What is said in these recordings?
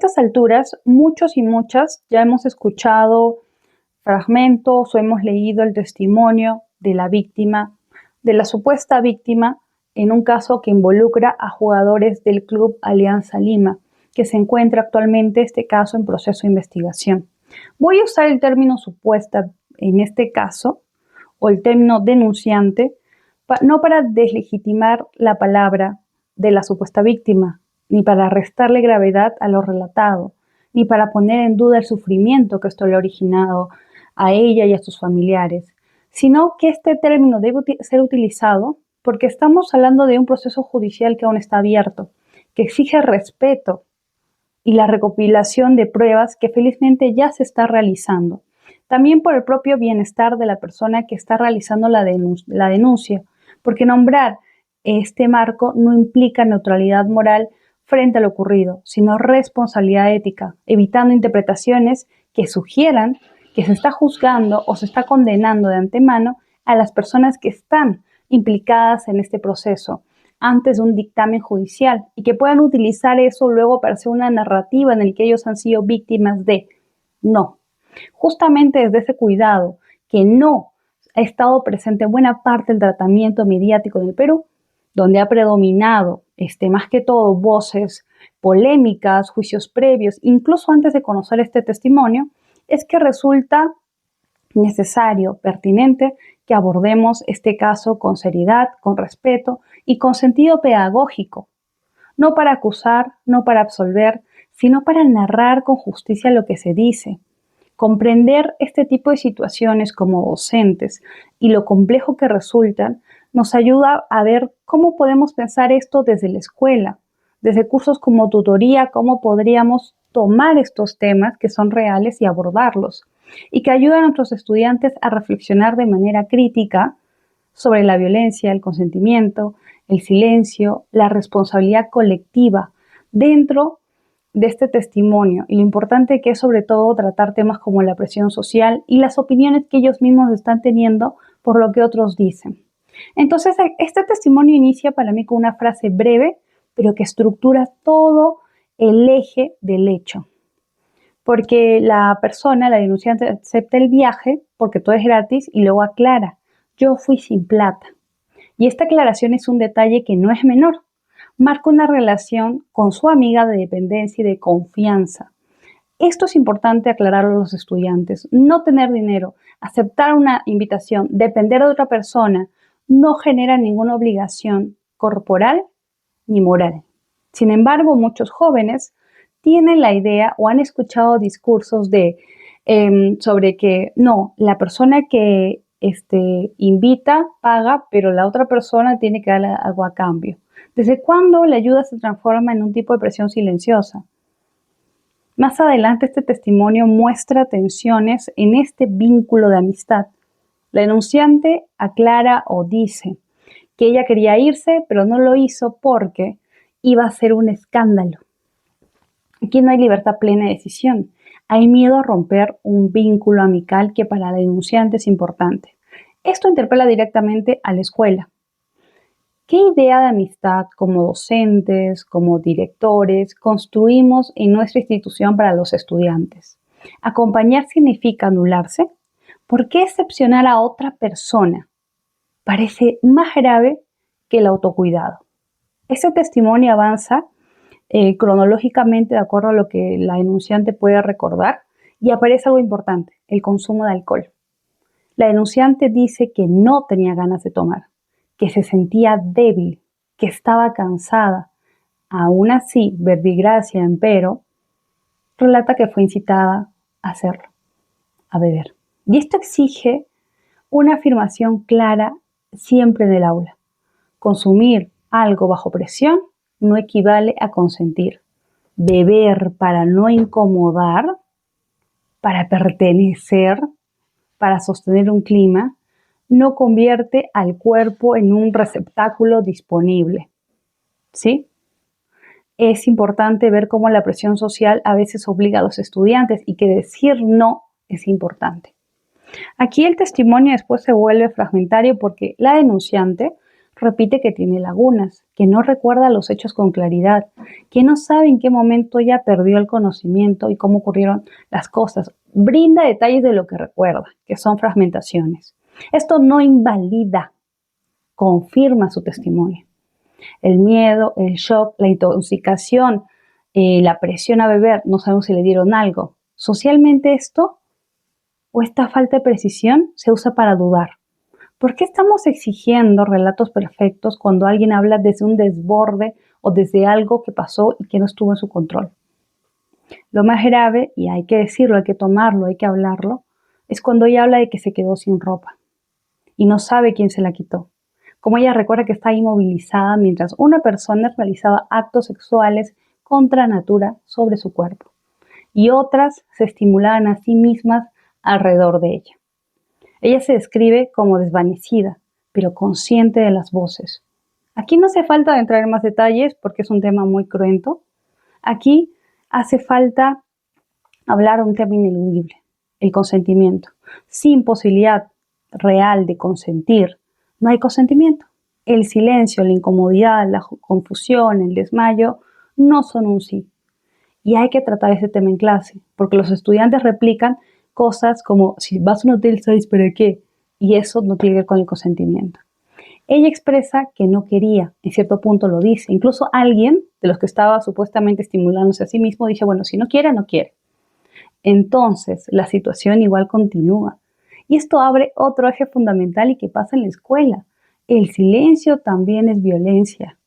estas alturas, muchos y muchas ya hemos escuchado fragmentos o hemos leído el testimonio de la víctima, de la supuesta víctima, en un caso que involucra a jugadores del Club Alianza Lima, que se encuentra actualmente este caso en proceso de investigación. Voy a usar el término supuesta en este caso, o el término denunciante, no para deslegitimar la palabra de la supuesta víctima, ni para restarle gravedad a lo relatado, ni para poner en duda el sufrimiento que esto le ha originado a ella y a sus familiares, sino que este término debe ser utilizado porque estamos hablando de un proceso judicial que aún está abierto, que exige respeto y la recopilación de pruebas que felizmente ya se está realizando. También por el propio bienestar de la persona que está realizando la denuncia, porque nombrar este marco no implica neutralidad moral frente a lo ocurrido, sino responsabilidad ética, evitando interpretaciones que sugieran que se está juzgando o se está condenando de antemano a las personas que están implicadas en este proceso antes de un dictamen judicial y que puedan utilizar eso luego para hacer una narrativa en el que ellos han sido víctimas de. No. Justamente desde ese cuidado que no ha estado presente en buena parte del tratamiento mediático del Perú, donde ha predominado más que todo voces polémicas, juicios previos, incluso antes de conocer este testimonio, es que resulta necesario, pertinente, que abordemos este caso con seriedad, con respeto y con sentido pedagógico, no para acusar, no para absolver, sino para narrar con justicia lo que se dice. Comprender este tipo de situaciones como docentes y lo complejo que resultan nos ayuda a ver cómo podemos pensar esto desde la escuela, desde cursos como tutoría, cómo podríamos tomar estos temas que son reales y abordarlos, y que ayudan a nuestros estudiantes a reflexionar de manera crítica sobre la violencia, el consentimiento, el silencio, la responsabilidad colectiva dentro de este testimonio y lo importante que es sobre todo tratar temas como la presión social y las opiniones que ellos mismos están teniendo por lo que otros dicen. Entonces, este testimonio inicia para mí con una frase breve, pero que estructura todo el eje del hecho. Porque la persona, la denunciante, acepta el viaje porque todo es gratis y luego aclara, yo fui sin plata. Y esta aclaración es un detalle que no es menor. Marca una relación con su amiga de dependencia y de confianza. Esto es importante aclararlo a los estudiantes. No tener dinero, aceptar una invitación, depender de otra persona, no genera ninguna obligación corporal ni moral. Sin embargo, muchos jóvenes tienen la idea o han escuchado discursos sobre que no, la persona que invita paga, pero la otra persona tiene que darle algo a cambio. ¿Desde cuándo la ayuda se transforma en un tipo de presión silenciosa? Más adelante este testimonio muestra tensiones en este vínculo de amistad. La denunciante aclara o dice que ella quería irse, pero no lo hizo porque iba a ser un escándalo. Aquí no hay libertad plena de decisión. Hay miedo a romper un vínculo amical que para la denunciante es importante. Esto interpela directamente a la escuela. ¿Qué idea de amistad como docentes, como directores, construimos en nuestra institución para los estudiantes? ¿Acompañar significa anularse? ¿Por qué excepcionar a otra persona? Parece más grave que el autocuidado. Este testimonio avanza cronológicamente de acuerdo a lo que la denunciante puede recordar y aparece algo importante, el consumo de alcohol. La denunciante dice que no tenía ganas de tomar, que se sentía débil, que estaba cansada. Aún así, verbigracia, empero, relata que fue incitada a hacerlo, a beber. Y esto exige una afirmación clara siempre en el aula. Consumir algo bajo presión no equivale a consentir. Beber para no incomodar, para pertenecer, para sostener un clima, no convierte al cuerpo en un receptáculo disponible. ¿Sí? Es importante ver cómo la presión social a veces obliga a los estudiantes y que decir no es importante. Aquí el testimonio después se vuelve fragmentario porque la denunciante repite que tiene lagunas, que no recuerda los hechos con claridad, que no sabe en qué momento ella perdió el conocimiento y cómo ocurrieron las cosas. Brinda detalles de lo que recuerda, que son fragmentaciones. Esto no invalida, confirma su testimonio. El miedo, el shock, la intoxicación, la presión a beber, no sabemos si le dieron algo. Socialmente esto o esta falta de precisión se usa para dudar. ¿Por qué estamos exigiendo relatos perfectos cuando alguien habla desde un desborde o desde algo que pasó y que no estuvo en su control? Lo más grave, y hay que decirlo, hay que tomarlo, hay que hablarlo, es cuando ella habla de que se quedó sin ropa y no sabe quién se la quitó. Como ella recuerda que está inmovilizada mientras una persona realizaba actos sexuales contra natura sobre su cuerpo y otras se estimulaban a sí mismas alrededor de ella. Ella se describe como desvanecida, pero consciente de las voces. Aquí no hace falta entrar en más detalles porque es un tema muy cruento. Aquí hace falta hablar de un tema ineludible, el consentimiento. Sin posibilidad real de consentir, no hay consentimiento. El silencio, la incomodidad, la confusión, el desmayo, no son un sí. Y hay que tratar ese tema en clase, porque los estudiantes replican cosas como, si vas a un hotel, ¿sabes para qué? Y eso no tiene que ver con el consentimiento. Ella expresa que no quería, en cierto punto lo dice. Incluso alguien de los que estaba supuestamente estimulándose a sí mismo dice, bueno, si no quiere, no quiere. Entonces, la situación igual continúa. Y esto abre otro eje fundamental y que pasa en la escuela. El silencio también es violencia.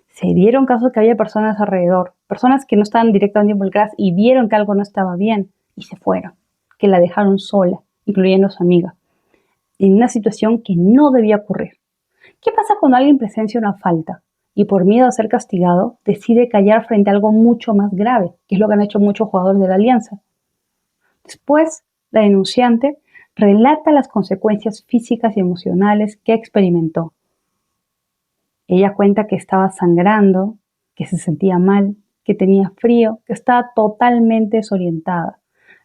Se dieron casos que había personas alrededor, personas que no estaban directamente involucradas y vieron que algo no estaba bien y se fueron, que la dejaron sola, incluyendo a su amiga, en una situación que no debía ocurrir. ¿Qué pasa cuando alguien presencia una falta y por miedo a ser castigado decide callar frente a algo mucho más grave, que es lo que han hecho muchos jugadores de la Alianza? Después, la denunciante relata las consecuencias físicas y emocionales que experimentó. Ella cuenta que estaba sangrando, que se sentía mal, que tenía frío, que estaba totalmente desorientada.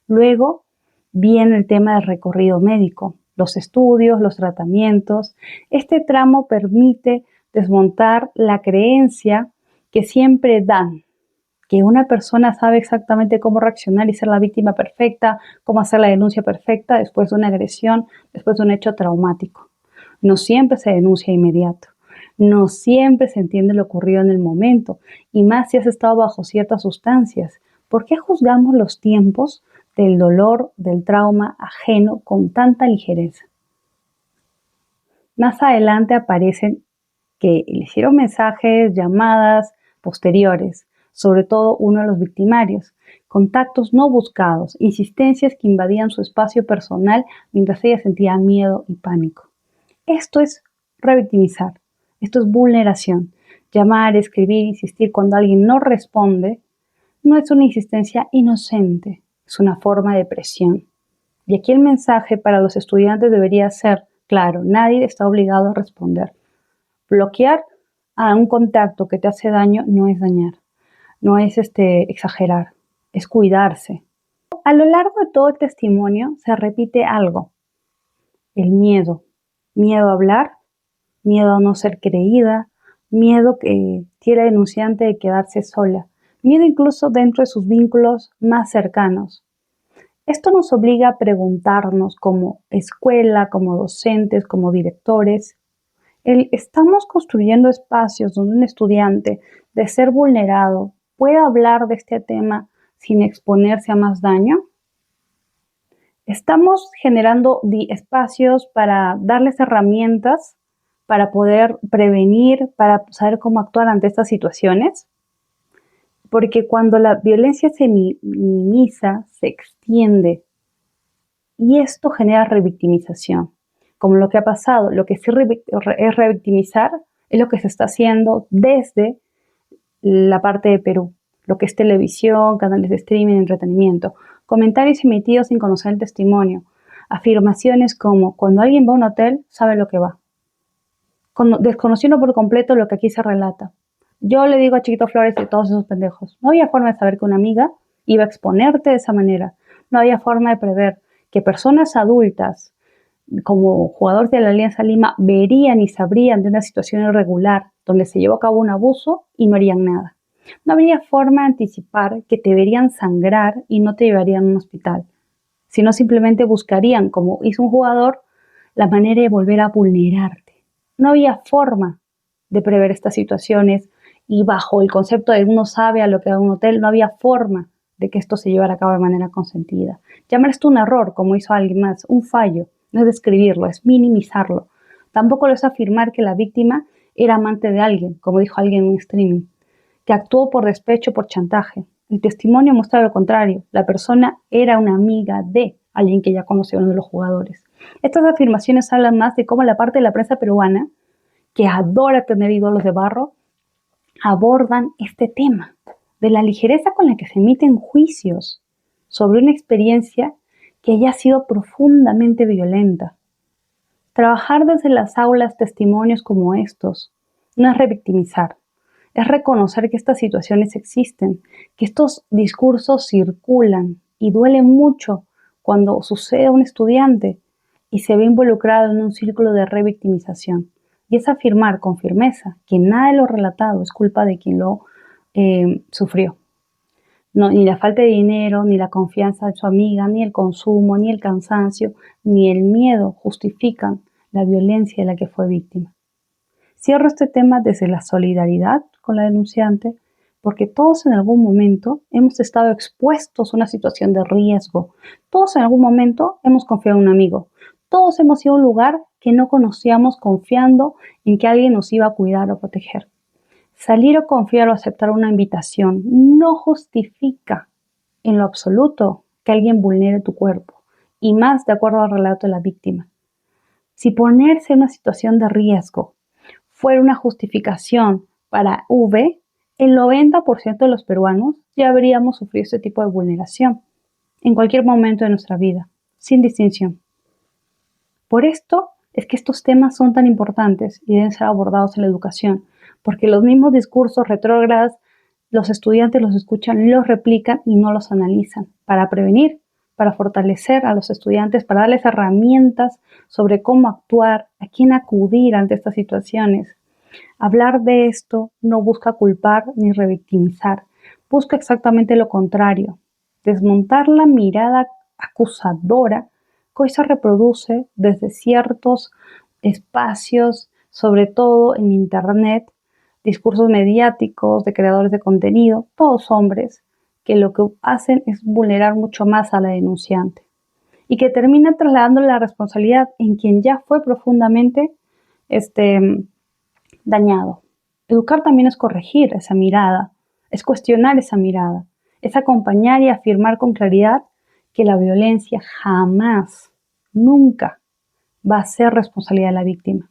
Luego viene el tema del recorrido médico, los estudios, los tratamientos. Este tramo permite desmontar la creencia que siempre dan, que una persona sabe exactamente cómo reaccionar y ser la víctima perfecta, cómo hacer la denuncia perfecta después de una agresión, después de un hecho traumático. No siempre se denuncia inmediato. No siempre se entiende lo ocurrido en el momento, y más si has estado bajo ciertas sustancias. ¿Por qué juzgamos los tiempos del dolor, del trauma ajeno con tanta ligereza? Más adelante aparecen que le hicieron mensajes, llamadas posteriores, sobre todo uno de los victimarios, contactos no buscados, insistencias que invadían su espacio personal mientras ella sentía miedo y pánico. Esto es revictimizar. Esto es vulneración. Llamar, escribir, insistir cuando alguien no responde no es una insistencia inocente, es una forma de presión. Y aquí el mensaje para los estudiantes debería ser claro, nadie está obligado a responder. Bloquear a un contacto que te hace daño no es dañar, no es exagerar, es cuidarse. A lo largo de todo el testimonio se repite algo, el miedo. Miedo a hablar, miedo a no ser creída, miedo que tiene la denunciante de quedarse sola, miedo incluso dentro de sus vínculos más cercanos. Esto nos obliga a preguntarnos como escuela, como docentes, como directores, ¿estamos construyendo espacios donde un estudiante de ser vulnerado pueda hablar de este tema sin exponerse a más daño? ¿Estamos generando espacios para darles herramientas para poder prevenir, para saber cómo actuar ante estas situaciones? Porque cuando la violencia se minimiza, se extiende y esto genera revictimización, como lo que ha pasado. Lo que sí es revictimizar es lo que se está haciendo desde la parte de Perú, lo que es televisión, canales de streaming, entretenimiento, comentarios emitidos sin conocer el testimonio, afirmaciones como cuando alguien va a un hotel sabe lo que va, desconociendo por completo lo que aquí se relata. Yo le digo a Chiquito Flores y a todos esos pendejos, no había forma de saber que una amiga iba a exponerte de esa manera, no había forma de prever que personas adultas como jugadores de la Alianza Lima, verían y sabrían de una situación irregular donde se llevó a cabo un abuso y no harían nada. No habría forma de anticipar que te verían sangrar y no te llevarían a un hospital, sino simplemente buscarían, como hizo un jugador, la manera de volver a vulnerarte. No había forma de prever estas situaciones y bajo el concepto de uno sabe a lo que va a un hotel, no había forma de que esto se llevara a cabo de manera consentida. Llamar esto un error, como hizo alguien más, un fallo, no es describirlo, es minimizarlo. Tampoco lo es afirmar que la víctima era amante de alguien, como dijo alguien en un streaming, que actuó por despecho o por chantaje. El testimonio muestra lo contrario. La persona era una amiga de alguien que ya conoció a uno de los jugadores. Estas afirmaciones hablan más de cómo la parte de la prensa peruana, que adora tener ídolos de barro, abordan este tema, de la ligereza con la que se emiten juicios sobre una experiencia que haya sido profundamente violenta. Trabajar desde las aulas testimonios como estos no es revictimizar, es reconocer que estas situaciones existen, que estos discursos circulan y duele mucho cuando sucede a un estudiante y se ve involucrado en un círculo de revictimización. Y es afirmar con firmeza que nada de lo relatado es culpa de quien lo sufrió. No, ni la falta de dinero, ni la confianza de su amiga, ni el consumo, ni el cansancio, ni el miedo justifican la violencia de la que fue víctima. Cierro este tema desde la solidaridad con la denunciante, porque todos en algún momento hemos estado expuestos a una situación de riesgo. Todos en algún momento hemos confiado en un amigo. Todos hemos ido a un lugar que no conocíamos confiando en que alguien nos iba a cuidar o proteger. Salir o confiar o aceptar una invitación no justifica en lo absoluto que alguien vulnere tu cuerpo, y más de acuerdo al relato de la víctima. Si ponerse en una situación de riesgo fuera una justificación para V, el 90% de los peruanos ya habríamos sufrido este tipo de vulneración en cualquier momento de nuestra vida, sin distinción. Por esto es que estos temas son tan importantes y deben ser abordados en la educación, porque los mismos discursos retrógrados, los estudiantes los escuchan, los replican y no los analizan. Para prevenir, para fortalecer a los estudiantes, para darles herramientas sobre cómo actuar, a quién acudir ante estas situaciones. Hablar de esto no busca culpar ni revictimizar, busca exactamente lo contrario, desmontar la mirada acusadora que hoy se reproduce desde ciertos espacios, sobre todo en Internet, discursos mediáticos de creadores de contenido, todos hombres, que lo que hacen es vulnerar mucho más a la denunciante y que termina trasladando la responsabilidad en quien ya fue profundamente dañado. Educar también es corregir esa mirada, es cuestionar esa mirada, es acompañar y afirmar con claridad que la violencia jamás, nunca va a ser responsabilidad de la víctima.